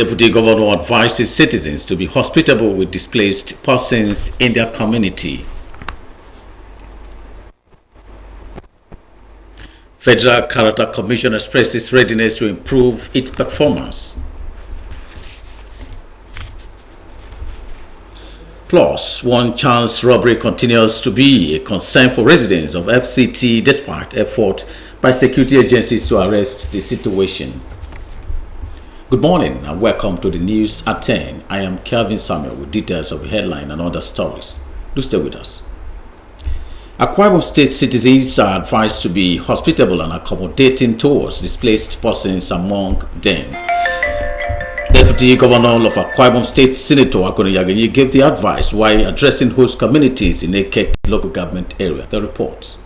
Deputy Governor advises citizens to be hospitable with displaced persons in their community. Federal Character Commission expresses readiness to improve its performance. Plus, one chance robbery continues to be a concern for residents of FCT despite effort by security agencies to arrest the situation. Good morning and welcome to the news at 10. I am Kelvin Samuel with details of the headline and other stories. Do stay with us. Akwa Ibom State citizens are advised to be hospitable and accommodating towards displaced persons among them. Deputy Governor of Akwa Ibom State, Senator Akoni Yaganyi, gave the advice while addressing host communities in Eket local government area. The report.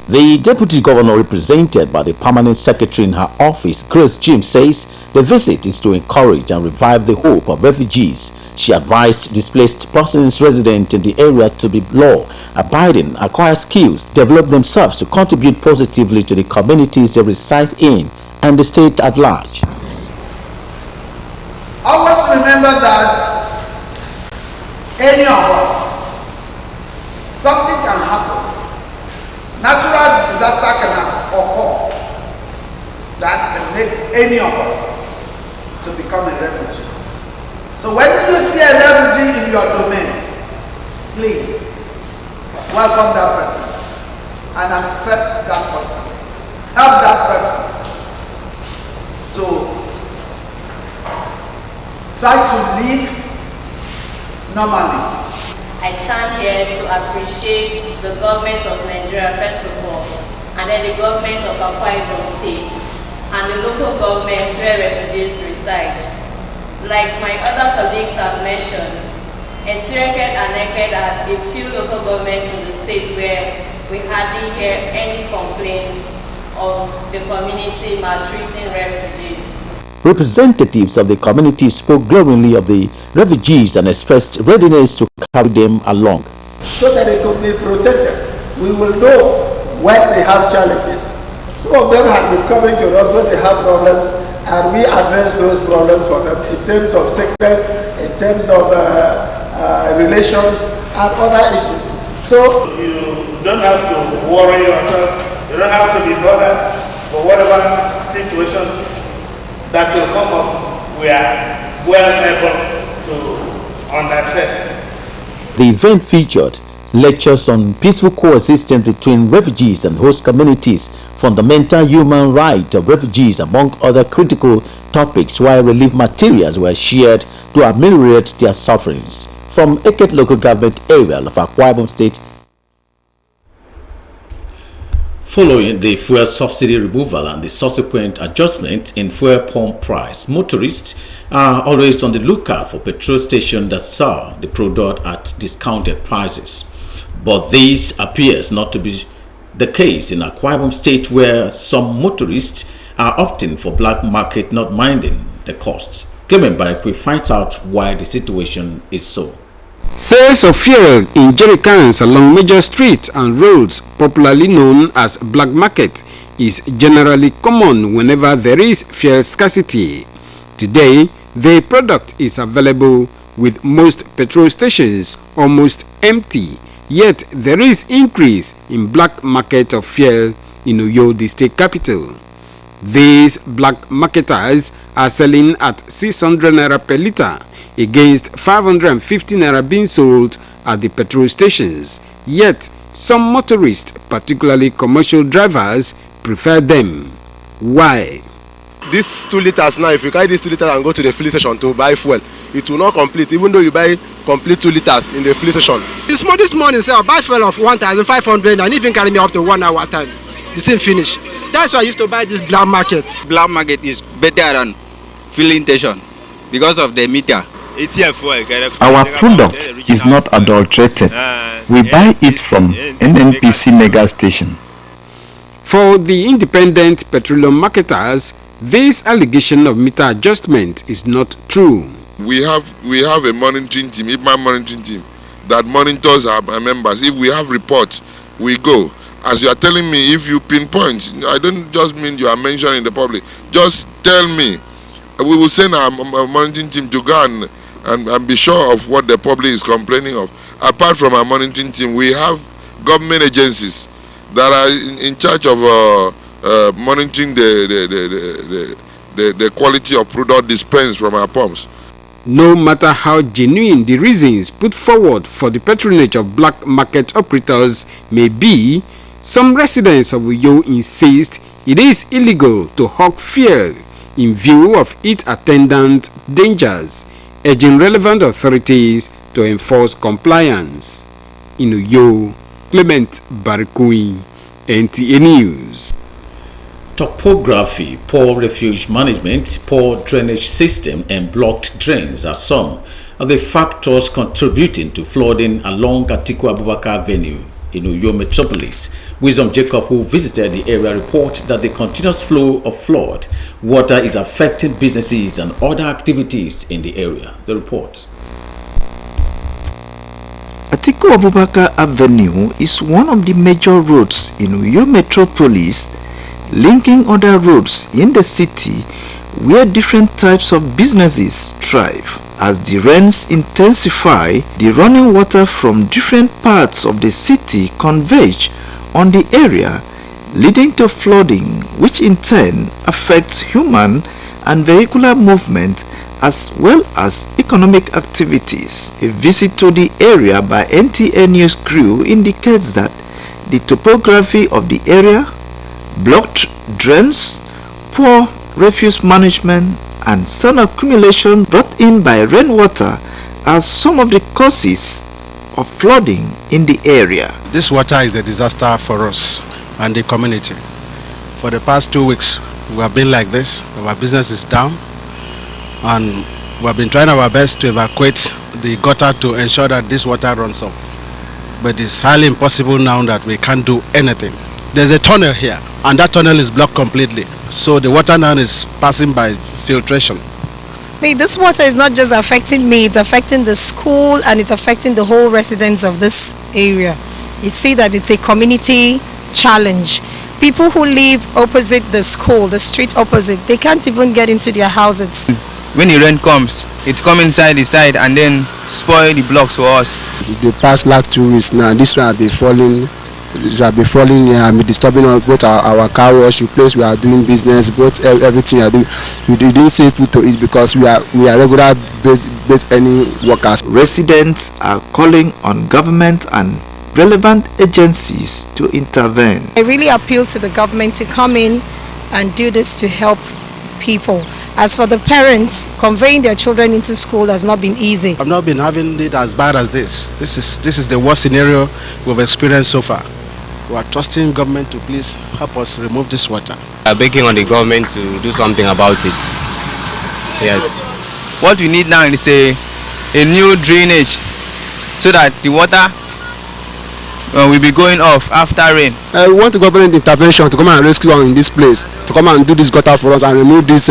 The Deputy Governor, represented by the Permanent Secretary in her office, Grace Jim, says the visit is to encourage and revive the hope of refugees. She advised displaced persons resident in the area to be law-abiding, acquire skills, develop themselves to contribute positively to the communities they reside in and the state at large. Always remember that any of us, something can happen. Natural disaster can occur that can make any of us to become a refugee. So when you see a refugee in your domain, please welcome that person and accept that person. Help that person to try to live normally. I stand here to appreciate the government of Nigeria first of all, and then the government of Akwa Ibom State, and the local governments where refugees reside. Like my other colleagues have mentioned, Ensireket and Eket are a few local governments in the state where we hardly hear any complaints of the community maltreating refugees. Representatives of the community spoke glowingly of the refugees and expressed readiness to carry them along. So that they could be protected. We will know when they have challenges. Some of them have been coming to us when they have problems, and we address those problems for them in terms of sickness, in terms of relations, and other issues. So you don't have to worry yourself. You don't have to be bothered for whatever situation that will come up. We are well able to undertake. The event featured lectures on peaceful coexistence between refugees and host communities, fundamental human rights of refugees, among other critical topics, while relief materials were shared to ameliorate their sufferings. From Eket local government area of Akwa Ibom State. Following the fuel subsidy removal and the subsequent adjustment in fuel pump price, motorists are always on the lookout for petrol stations that sell the product at discounted prices. But this appears not to be the case in Akwa Ibom State, where some motorists are opting for black market, not minding the cost. Clement Barakwe finds out why the situation is so. Sales of fuel in jerrycans along major streets and roads, popularly known as black market, is generally common whenever there is fuel scarcity. Today, the product is available with most petrol stations almost empty, yet there is increase in black market of fuel in Uyo, the state capital. These black marketers are selling at 600 naira per litre against 550 naira being sold at the petrol stations. Yet, some motorists, particularly commercial drivers, prefer them. Why? These 2 liters now, if you carry these 2 liters and go to the filling station to buy fuel, it will not complete, even though you buy complete 2 liters in the filling station. This morning, sir, I buy fuel of 1,500 and even carry me up to 1 hour time. The same finish. That's why I used to buy this black market. Black market is better than filling station because of the meter. Our product is not adulterated. We buy it from NNPC mega station. For the independent petroleum marketers, this allegation of meter adjustment is not true. We have a monitoring team, my monitoring team, that monitors our members. If we have reports, we go as you are telling me, if you pinpoint, I don't just mean you are mentioning in the public, just tell me. We will send our monitoring team to go and be sure of what the public is complaining of. Apart from our monitoring team, we have government agencies that are in charge of monitoring the quality of product dispensed from our pumps. No matter how genuine the reasons put forward for the patronage of black market operators may be, some residents of Uyo insist it is illegal to hawk fuel in view of its attendant dangers, urging relevant authorities to enforce compliance. In Uyo, Clement Barikui, NTA News. Topography, poor refuge management, poor drainage system and blocked drains are some of the factors contributing to flooding along Atiku Abubakar Avenue in Uyo Metropolis. Wisdom Jacob, who visited the area, report that the continuous flow of flood water is affecting businesses and other activities in the area. The report. Atiku Abubakar Avenue is one of the major roads in Uyo Metropolis, linking other roads in the city where different types of businesses thrive. As the rains intensify, the running water from different parts of the city converge on the area, leading to flooding, which in turn affects human and vehicular movement as well as economic activities. A visit to the area by NTA News crew indicates that the topography of the area, blocked drains, poor refuse management, and sand accumulation brought in by rainwater are some of the causes of flooding in the area. This water is a disaster for us and the community. For the past 2 weeks, we have been like this. Our business is down, and we have been trying our best to evacuate the gutter to ensure that this water runs off. But it's highly impossible now that we can't do anything. There's a tunnel here, and that tunnel is blocked completely. So the water now is passing by filtration. This water is not just affecting me, it's affecting the school and it's affecting the whole residents of this area. You see that it's a community challenge. People who live opposite the school, the street opposite, they can't even get into their houses. When the rain comes, it comes inside the side and then spoil the blocks for us. The past last 2 weeks now, this one has been falling. It has been falling here and disturbing both our car wash, the place we are doing business, both everything we are doing. We didn't say food to eat because we are regular based any workers. Residents are calling on government and relevant agencies to intervene. I really appeal to the government to come in and do this to help people. As for the parents, conveying their children into school has not been easy. I've not been having it as bad as this. This is the worst scenario we've experienced so far. We are trusting government to please help us remove this water. We are begging on the government to do something about it. Yes. What we need now is a new drainage so that the water will be going off after rain. We want the government intervention to come and rescue us in this place, to come and do this gutter for us and remove this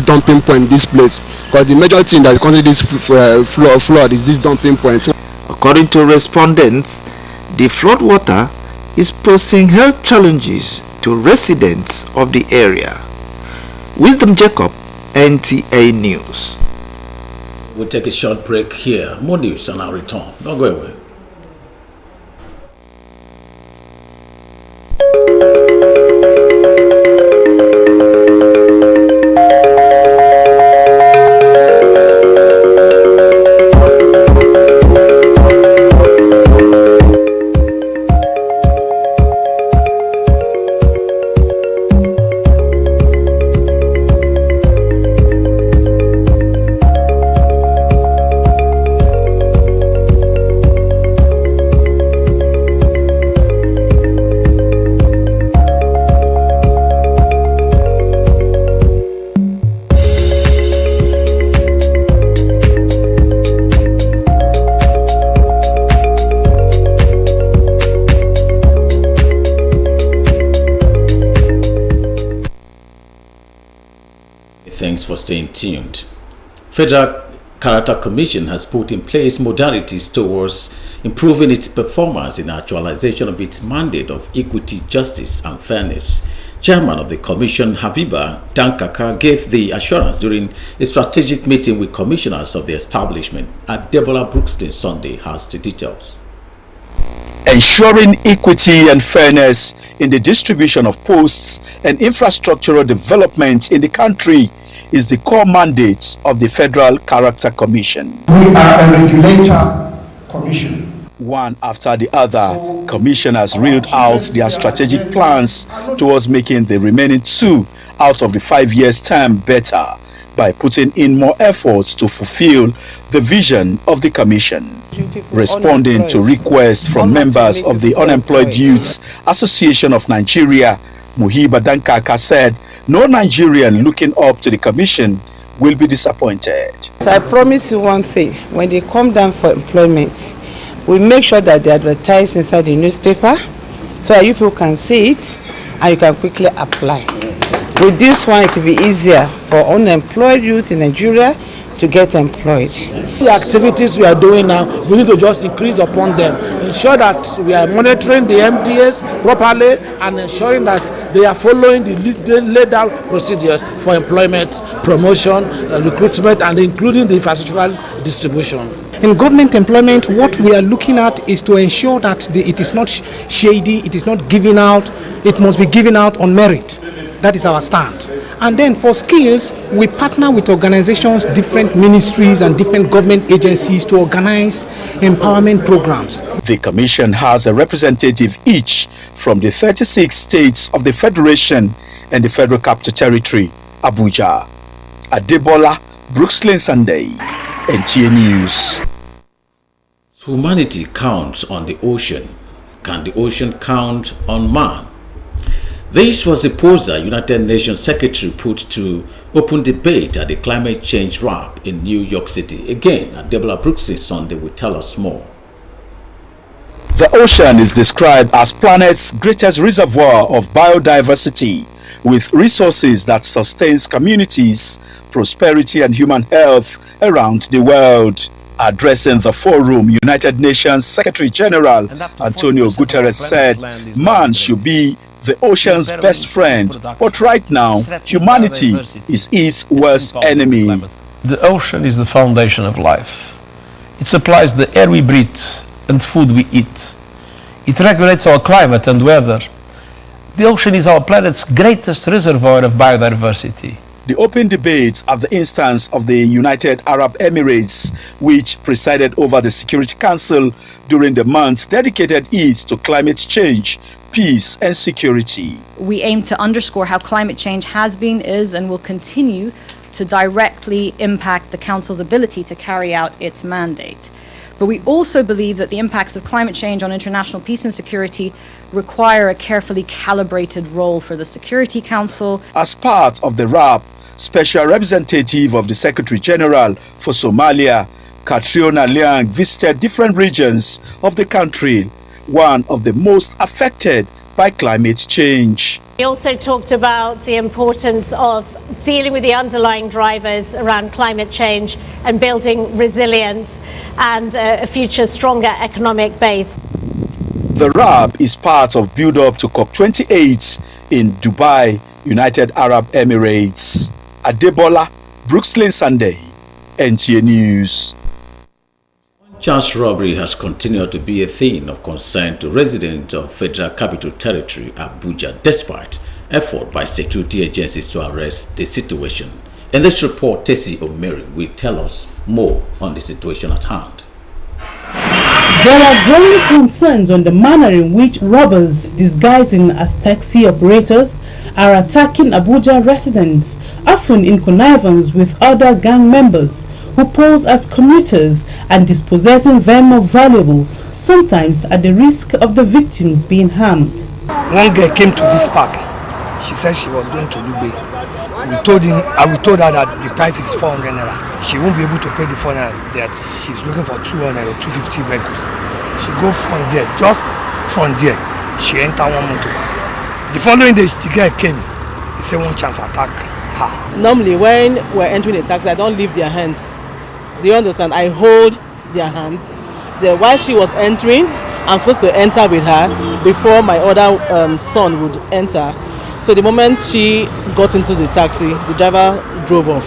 dumping point in this place. Because the major thing that causes this flood is this dumping point. According to respondents, the flood water is posing health challenges to residents of the area. Wisdom Jacob, NTA News. We'll take a short break here. More news on our return. Don't go away. Thanks for staying tuned. Federal Character Commission has put in place modalities towards improving its performance in actualization of its mandate of equity, justice, and fairness. Chairman of the Commission, Habiba Dankaka, gave the assurance during a strategic meeting with commissioners of the establishment. Deborah Brookston Sunday has the details. Ensuring equity and fairness in the distribution of posts and infrastructural development in the country is the core mandate of the Federal Character Commission. We are a regulator commission. One after the other, commissioners reeled out their strategic plans towards making the remaining 2 out of the 5 years term better by putting in more efforts to fulfill the vision of the commission. Responding to requests from members of the Unemployed Youths Association of Nigeria, Muhiba Dankaka said no Nigerian looking up to the commission will be disappointed. I promise you one thing, when they come down for employment, we make sure that they advertise inside the newspaper so that you people can see it and you can quickly apply. With this one, it will be easier for unemployed youth in Nigeria to get employed. The activities we are doing now, we need to just increase upon them, ensure that we are monitoring the MDAs properly and ensuring that they are following the laid down procedures for employment, promotion, recruitment, and including the infrastructural distribution. In government employment, what we are looking at is to ensure that it is not shady, it is not given out, it must be given out on merit. That is our stand. And then for skills, we partner with organizations, different ministries and different government agencies to organize empowerment programs. The commission has a representative each from the 36 states of the Federation and the Federal Capital Territory, Abuja. Adebola Brookston Sunday, NTA News. Humanity counts on the ocean. Can the ocean count on man? This was the poster United Nations Secretary put to open debate at the climate change wrap in New York City. Again, Deborah Brookston Sunday will tell us more. The ocean is described as planet's greatest reservoir of biodiversity, with resources that sustains communities, prosperity and human health around the world. Addressing the forum, United Nations Secretary General Antonio Guterres said man should be the ocean's best friend, but right now humanity is its worst enemy. The ocean is the foundation of life. It supplies the air we breathe and food we eat. It regulates our climate and weather. The ocean is our planet's greatest reservoir of biodiversity. The open debate at the instance of the United Arab Emirates, which presided over the Security Council during the month, dedicated it to climate change, peace and security. We aim to underscore how climate change has been, is and will continue to directly impact the Council's ability to carry out its mandate. But we also believe that the impacts of climate change on international peace and security require a carefully calibrated role for the Security Council. As part of the RAP, Special Representative of the Secretary General for Somalia, Catriona Liang, visited different regions of the country, one of the most affected by climate change. He also talked about the importance of dealing with the underlying drivers around climate change and building resilience and a future stronger economic base. The RAP is part of build-up to COP28 in Dubai, United Arab Emirates. Adebola Brookston Sunday, NTA News. Chance robbery has continued to be a thing of concern to residents of Federal Capital Territory, Abuja, despite effort by security agencies to arrest the situation. In this report, Tessie Omeri will tell us more on the situation at hand. There are growing concerns on the manner in which robbers disguising as taxi operators are attacking Abuja residents, often in connivance with other gang members who pose as commuters and dispossessing them of valuables, sometimes at the risk of the victims being harmed. One girl came to this park. She said she was going to Dubai. We told her that the price is 400 naira. She won't be able to pay the 400 naira. That she's looking for 200 or 250 vehicles. She go from there, just from there, she enter one motor. The following day, the girl came. He said one chance attack her. Normally, when we're entering a taxi, I don't leave their hands. Do you understand? I hold their hands. While she was entering, I'm supposed to enter with her before my other son would enter. So the moment she got into the taxi, the driver drove off,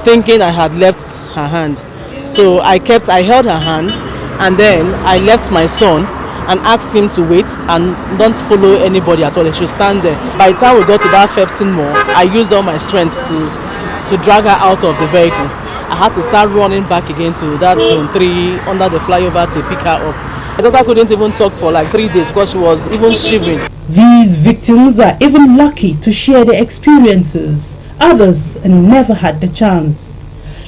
thinking I had left her hand. So I held her hand, and then I left my son and asked him to wait and don't follow anybody at all. He should stand there. By the time we got to that Pepsin Mall, I used all my strength to drag her out of the vehicle. I had to start running back again to that zone 3 under the flyover to pick her up. The doctor couldn't even talk for like 3 days because she was even shivering. These victims are even lucky to share their experiences. Others never had the chance.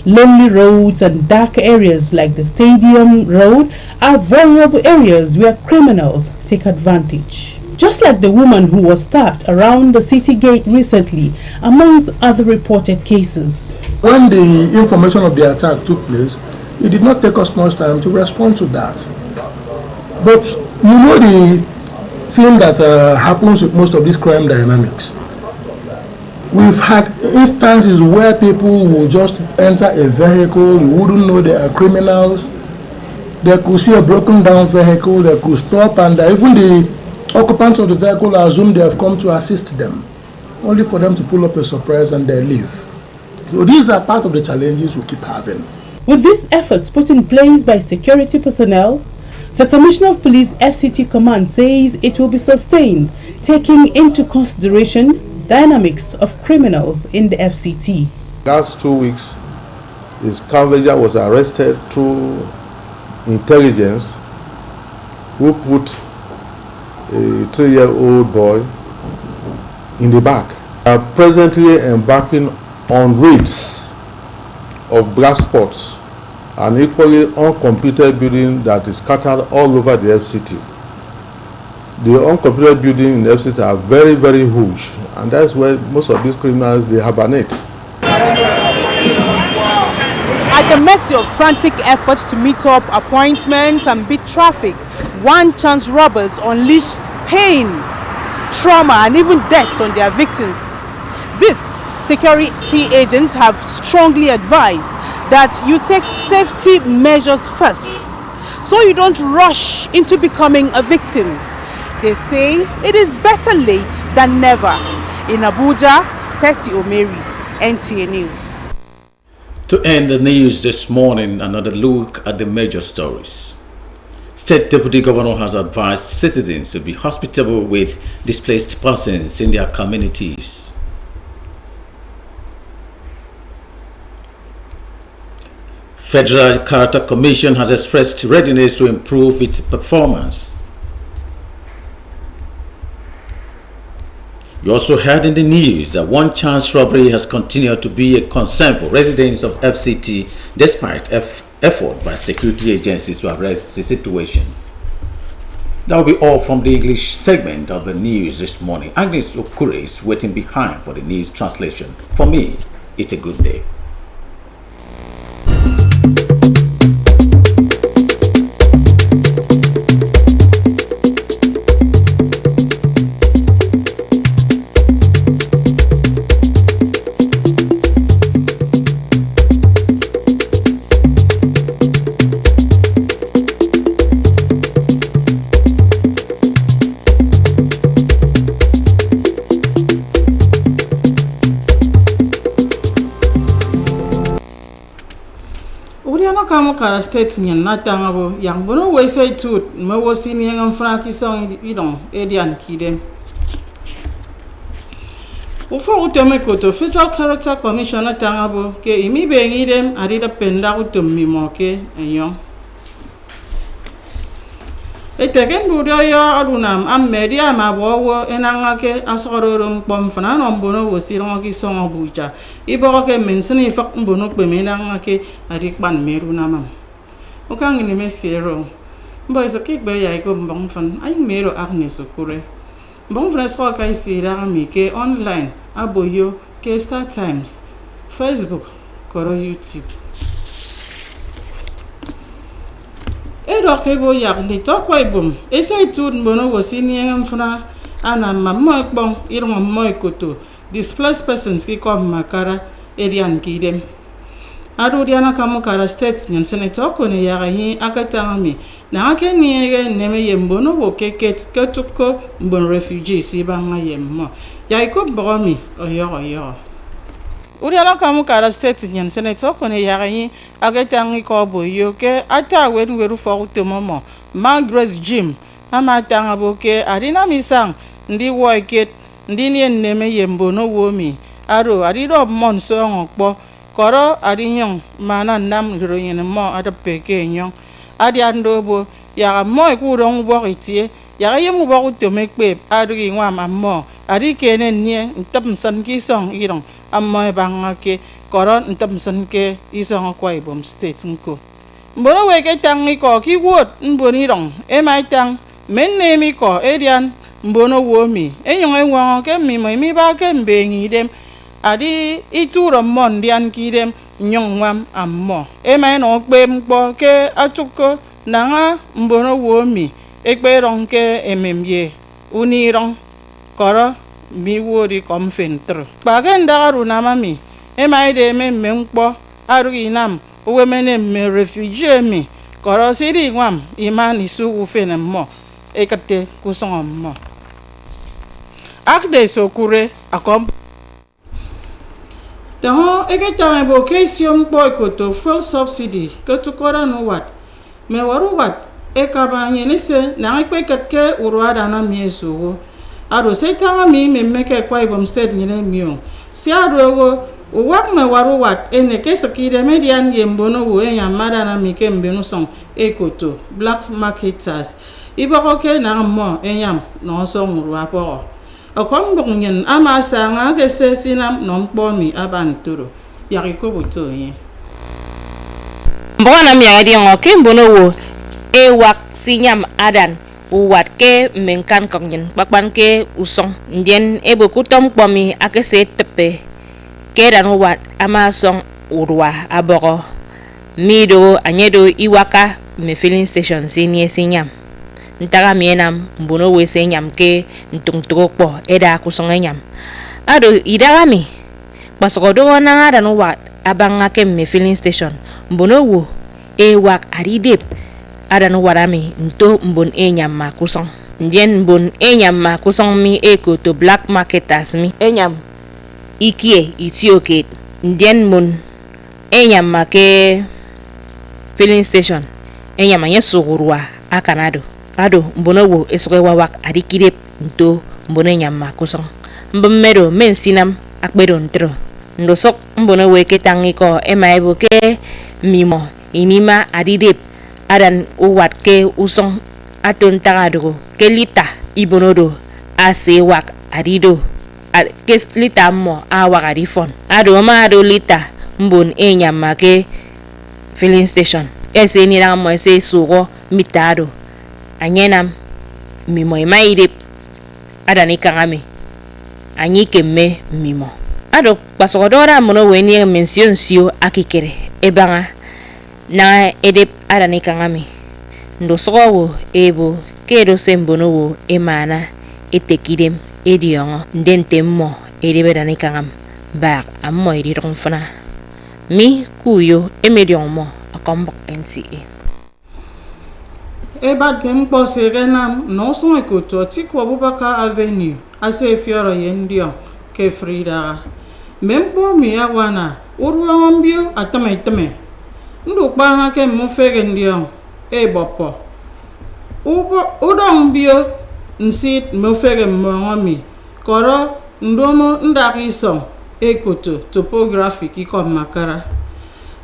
Lonely roads and dark areas like the Stadium Road are vulnerable areas where criminals take advantage. Just like the woman who was stabbed around the city gate recently, amongst other reported cases. When the information of the attack took place, it did not take us much time to respond to that. But you know the thing that happens with most of these crime dynamics. We've had instances where people will just enter a vehicle, you wouldn't know they are criminals. They could see a broken down vehicle, they could stop, and even the occupants of the vehicle assume they have come to assist them, only for them to pull up a surprise and they leave. So these are part of the challenges we keep having. With these efforts put in place by security personnel, the Commissioner of Police FCT Command says it will be sustained, taking into consideration dynamics of criminals in the FCT. Last 2 weeks, his scavenger was arrested through intelligence, who put a 3-year-old boy in the back. We are presently embarking on raids of black spots, an equally uncompleted building that is scattered all over the FCT. The uncompleted buildings in the FCT are very, very huge, and that's where most of these criminals they hibernate. At the mercy of frantic efforts to meet up appointments and beat traffic, one-chance robbers unleash pain, trauma, and even deaths on their victims. These security agents have strongly advised that you take safety measures first, so you don't rush into becoming a victim. They say it is better late than never. In Abuja, Tessie Omeri, NTA News. To end the news this morning, another look at the major stories. State Deputy Governor has advised citizens to be hospitable with displaced persons in their communities. Federal Character Commission has expressed readiness to improve its performance. You also heard in the news that one-chance robbery has continued to be a concern for residents of FCT despite effort by security agencies to arrest the situation. That will be all from the English segment of the news this morning. Agnes Okure is waiting behind for the news translation. For me, it's a good day. Kara state nyen na tanga bo yang bono we say tooth me wo sini ngam franki song idon edian kidem o fo uteme ko to Federal Character Commission na tanga bo ke imi be ngidem arida penda utum mo ke enyo etegen du yo adunam am media ma bo wo enanga ke asororum pom fana no bono wo sino ki song abuja ibo ke mensini fak bono pe menanga ke adik ban meru namam o kan ni mesero boy so ke be ya ko mbong fan ay mero Agnes Okure mbong fan so ka isira mi ke online aboyo ke Star Times Facebook koro YouTube Edo kebo yak ni to kwa ibum esay tud mbono wo sini ngam fana ana mamma bon irong moy koto displaced persons ki kom makara erian ki dem adu diana kamukara state nyen senator ko ne yaga yi akatami na ake niege neme yembono wo keket ketuko mbon refugees ibanga yemmo yaiko bomi oyo uriala kamukara state nyen senator ko ne yaga yi akatangi ko boyo ke ata weru fo utomomo Margaret Jim amatanga boke arina misang ndi woiket ndi ni neme yembono womi aro ariro monso ngokpo koro arinyong mana nam royen mo ada peke nyong adi andobo ya mo ku rong bo itie ya yemu bo to mekpe adi ngwa mammo adi kene nie ntam san ki song irong amma bangake koro ntam san ke isong kwai bom state nko mbono weke tangi ko ki wot mboni rong e mai tang men ne mi ko edian mbono womi enyong enwa ke mi mi ba ke mbengi dem adi ituro mondian kidem nyongwam ammo e mai no gbe mpo ke atuko nanga mbono womi ekpe ronke ememye unirong koro mi wori komfentro bagenda aruna mami e mai de mempo arugi nam wemene me refugee mi koro siri ngwam imani su ufene mo ekate kusong mo akde sokure akom Taho eketang vocation boy koto fuel subsidy ketukora no wat me waru wat ekabanye nese na ikpe katke urwada na mieso aro setama mi meke kwa ibom state nyene mio si aro wak me waru wat ene kesakide median yembono wo enyamada na mike mbenu song ekoto black marketers ibakoke na mo enyam no so murwa po akom bongen ama sanga ke sesinam nompomi abanturo yariko boto yin mbona mi adi ngoke mbono wo e wak sinyam adan wat ke menkan kongen bakban ke usong ndien e boku tom pomi akese tepe ke dan wat ama song urwa aboro mido anyedo iwaka me filling station sinie sinyam ntaga mienam mbono we senyam ke ntungtoko eda kusongenyam ado idagami basogodo na ada no wat abanga ke me filling station mbono wo e wak aridep ada no warami nto mbon enyam makusong ndien mbon enyam makusong mi eko to black marketers mi enyam ikie itioke ndien mon enyam make filling station enyam anye sugurwa akanado ado mbono wo esokwe wawak adikirep nto mbono nyama kusong mbomero mensinam akbedo ntro ndosok mbono we ketangi ko emaibo ke mimo inima adidep adan uwat ke usong aton tagado ke lita ibonodo ase wak adido ke lita mo awak adifon ado ma ado lita mbon enyama ke filling station ese ni la mo ese sugo mitado anyenam mimo imaide adani kangame anyi kemme mimo ado pasogodora mono weni mention sio akikere ebanga na edep adani kangame ndo sogo ebo kedo sembono wo emana etekidem ediongo ndentemmo edebe dani kangam bak ammo ediron fana mi kuyo emedionmo akombo NCA Ebad mempo serenam no son ekoto Atiku Abubakar Avenue ase fioro yendio ke frida mempo miya wana urwa mbio atame ndu kpana ke mufege ndio bopo udo mbio nsit mufege mwangomi koro ndomo ndakiso ekoto topographic ikom makara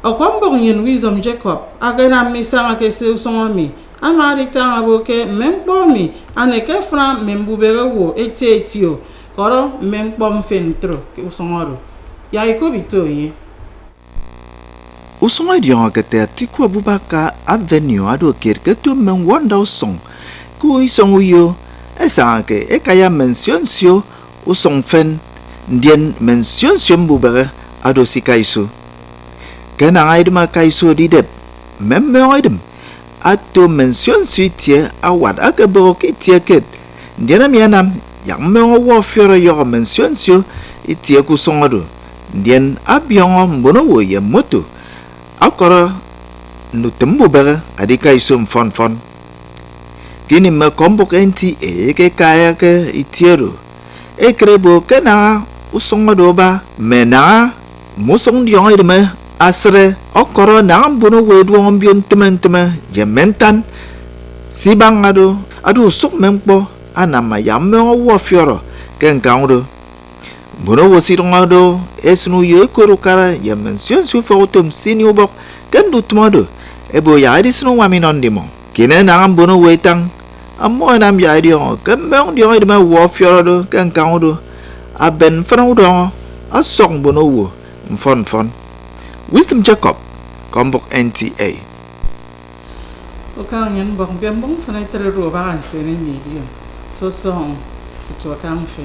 akwambo nyen Wisdom Jacob agana misanga ke se songomi amari tanga boke mempo mi aneke fra membubere wo etio koro mempo mfentro ke usongoro ya ikobito yin usongo diong ke Atiku Abubakar Avenue ado kirke to men wanda song ku isongo yo esange ekaya mention sio usong fen ndien mention sio mbubere ado sikaisu kana aidma kaisu didep memme aidem ato mention suitie awad akabro kitie ket ndena mianam yang mengo wo fioro yo mention sio itie ku songodo ndien abiongo mbono wo ye moto akora no tembo bere adika isum fon kini me kombok enti ke kaya ke itiero krebo kena usonga doba mena musong diong ideme asre okoro na ambuno wedu ambion temen yementan sibang adu sok mempo anama yamme wo fioro ken gaudo bono wosirongado esnu ye korukara yemension su fotum siniubok ken dutmodo ebo yadi snu waminon dimo kine na ambuno wetang amo nam yadi on kembang dio ideme wo fioro ken gaudo aben fraudo asong bono wo fon Wisdom Jacob Kombok NTA Okang yan bong dem bong fanay tere ruba kan sini media so song to kam fe